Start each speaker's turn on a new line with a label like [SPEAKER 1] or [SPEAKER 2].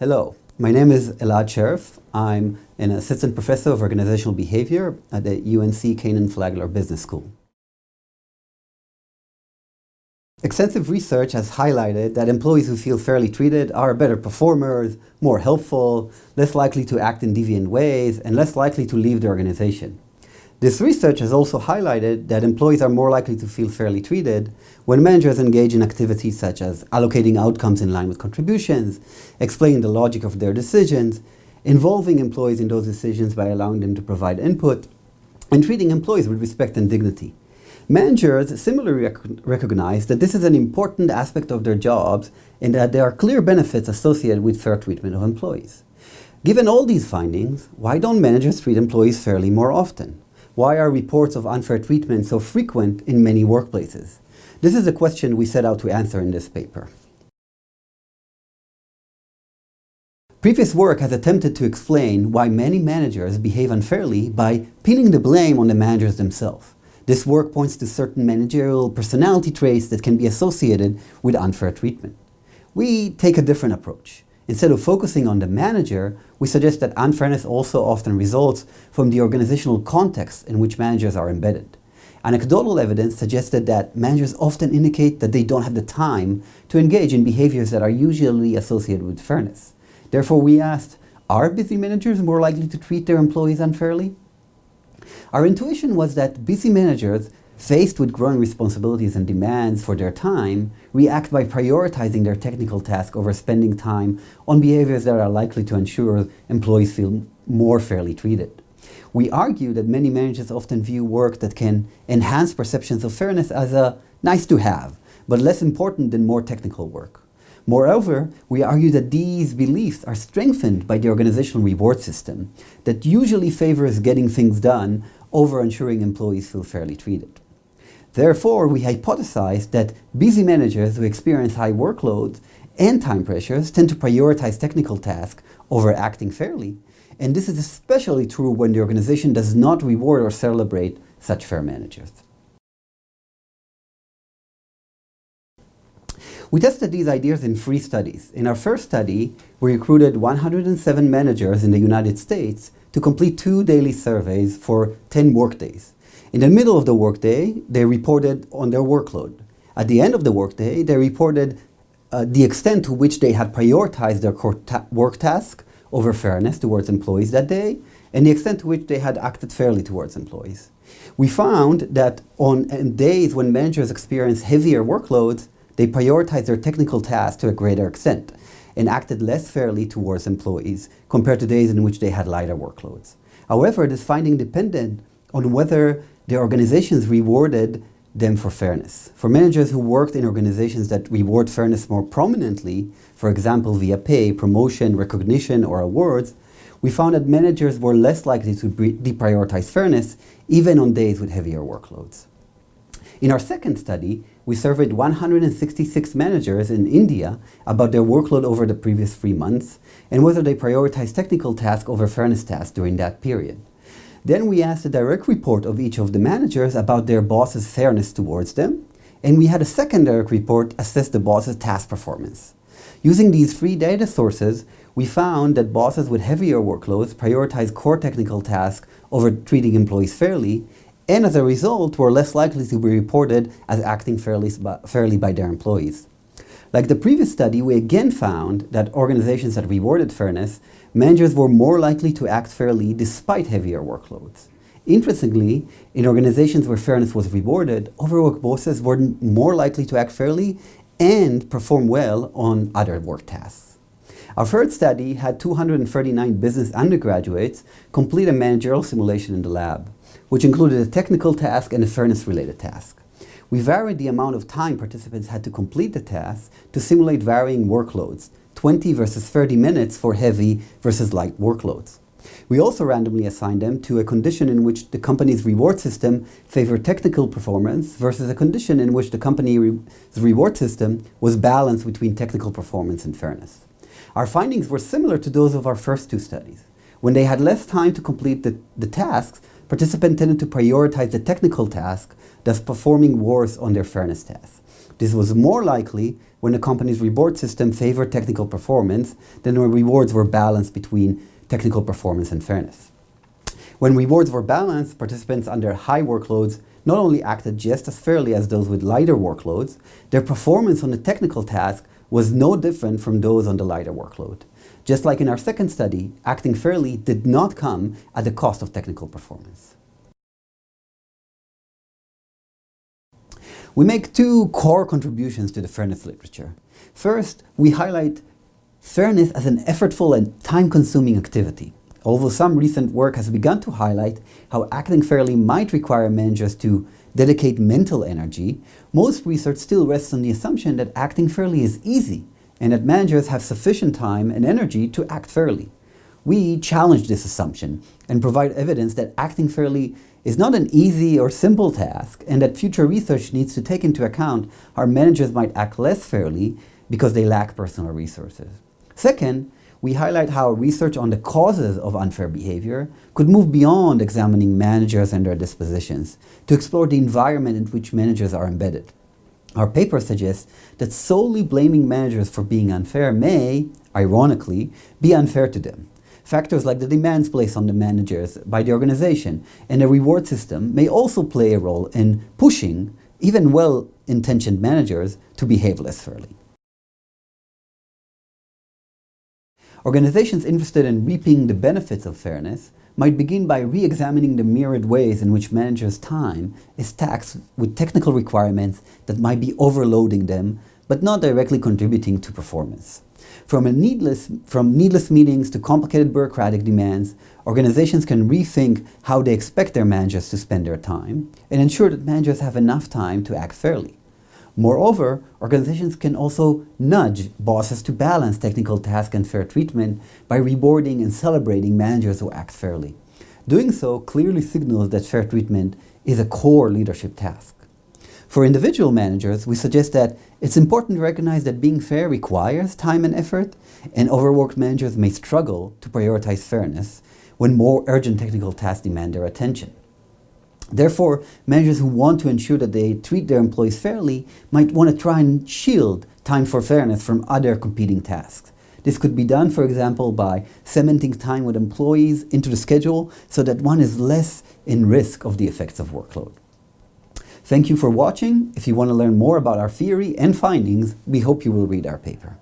[SPEAKER 1] Hello, my name is Elad Sherf. I'm an assistant professor of organizational behavior at the UNC Canaan Flagler Business School. Extensive research has highlighted that employees who feel fairly treated are better performers, more helpful, less likely to act in deviant ways, and less likely to leave the organization. This research has also highlighted that employees are more likely to feel fairly treated when managers engage in activities such as allocating outcomes in line with contributions, explaining the logic of their decisions, involving employees in those decisions by allowing them to provide input, and treating employees with respect and dignity. Managers similarly recognize that this is an important aspect of their jobs and that there are clear benefits associated with fair treatment of employees. Given all these findings, why don't managers treat employees fairly more often? Why are reports of unfair treatment so frequent in many workplaces? This is a question we set out to answer in this paper. Previous work has attempted to explain why many managers behave unfairly by pinning the blame on the managers themselves. This work points to certain managerial personality traits that can be associated with unfair treatment. We take a different approach. Instead of focusing on the manager, we suggest that unfairness also often results from the organizational context in which managers are embedded. Anecdotal evidence suggested that managers often indicate that they don't have the time to engage in behaviors that are usually associated with fairness. Therefore, we asked, are busy managers more likely to treat their employees unfairly? Our intuition was that busy managers, faced with growing responsibilities and demands for their time, react by prioritizing their technical task over spending time on behaviors that are likely to ensure employees feel more fairly treated. We argue that many managers often view work that can enhance perceptions of fairness as a nice to have, but less important than more technical work. Moreover, we argue that these beliefs are strengthened by the organizational reward system that usually favors getting things done over ensuring employees feel fairly treated. Therefore, we hypothesized that busy managers who experience high workloads and time pressures tend to prioritize technical tasks over acting fairly, and this is especially true when the organization does not reward or celebrate such fair managers. We tested these ideas in 3 studies. In our first study, we recruited 107 managers in the United States to complete 2 daily surveys for 10 workdays. In the middle of the workday, they reported on their workload. At the end of the workday, they reported the extent to which they had prioritized their work task over fairness towards employees that day, and the extent to which they had acted fairly towards employees. We found that on days when managers experience heavier workloads, they prioritized their technical tasks to a greater extent and acted less fairly towards employees compared to days in which they had lighter workloads. However, this finding depended on whether their organizations rewarded them for fairness. For managers who worked in organizations that reward fairness more prominently, for example via pay, promotion, recognition, or awards, we found that managers were less likely to deprioritize fairness even on days with heavier workloads. In our second study, we surveyed 166 managers in India about their workload over the previous 3 months and whether they prioritized technical tasks over fairness tasks during that period. Then we asked a direct report of each of the managers about their boss's fairness towards them, and we had a second direct report assess the boss's task performance. Using these 3 data sources, we found that bosses with heavier workloads prioritize core technical tasks over treating employees fairly, and as a result were less likely to be reported as acting fairly by their employees. Like the previous study, we again found that organizations that rewarded fairness, managers were more likely to act fairly despite heavier workloads. Interestingly, in organizations where fairness was rewarded, overworked bosses were more likely to act fairly and perform well on other work tasks. Our third study had 239 business undergraduates complete a managerial simulation in the lab, which included a technical task and a fairness-related task. We varied the amount of time participants had to complete the task to simulate varying workloads, 20 versus 30 minutes for heavy versus light workloads. We also randomly assigned them to a condition in which the company's reward system favored technical performance versus a condition in which the company's reward system was balanced between technical performance and fairness. Our findings were similar to those of our first 2 studies. When they had less time to complete the tasks, participants tended to prioritize the technical task, thus performing worse on their fairness task. This was more likely when the company's reward system favored technical performance than when rewards were balanced between technical performance and fairness. When rewards were balanced, participants under high workloads not only acted just as fairly as those with lighter workloads, their performance on the technical task was no different from those on the lighter workload. Just like in our second study, acting fairly did not come at the cost of technical performance. We make two core contributions to the fairness literature. First, we highlight fairness as an effortful and time-consuming activity. Although some recent work has begun to highlight how acting fairly might require managers to dedicate mental energy, most research still rests on the assumption that acting fairly is easy and that managers have sufficient time and energy to act fairly. We challenge this assumption and provide evidence that acting fairly is not an easy or simple task and that future research needs to take into account how managers might act less fairly because they lack personal resources. Second, we highlight how research on the causes of unfair behavior could move beyond examining managers and their dispositions to explore the environment in which managers are embedded. Our paper suggests that solely blaming managers for being unfair may, ironically, be unfair to them. Factors like the demands placed on the managers by the organization and the reward system may also play a role in pushing even well-intentioned managers to behave less fairly. Organizations interested in reaping the benefits of fairness might begin by re-examining the myriad ways in which managers' time is taxed with technical requirements that might be overloading them but not directly contributing to performance. From needless meetings to complicated bureaucratic demands, organizations can rethink how they expect their managers to spend their time and ensure that managers have enough time to act fairly. Moreover, organizations can also nudge bosses to balance technical task and fair treatment by rewarding and celebrating managers who act fairly. Doing so clearly signals that fair treatment is a core leadership task. For individual managers, we suggest that it's important to recognize that being fair requires time and effort, and overworked managers may struggle to prioritize fairness when more urgent technical tasks demand their attention. Therefore, managers who want to ensure that they treat their employees fairly might want to try and shield time for fairness from other competing tasks. This could be done, for example, by cementing time with employees into the schedule so that one is less in risk of the effects of workload. Thank you for watching. If you want to learn more about our theory and findings, we hope you will read our paper.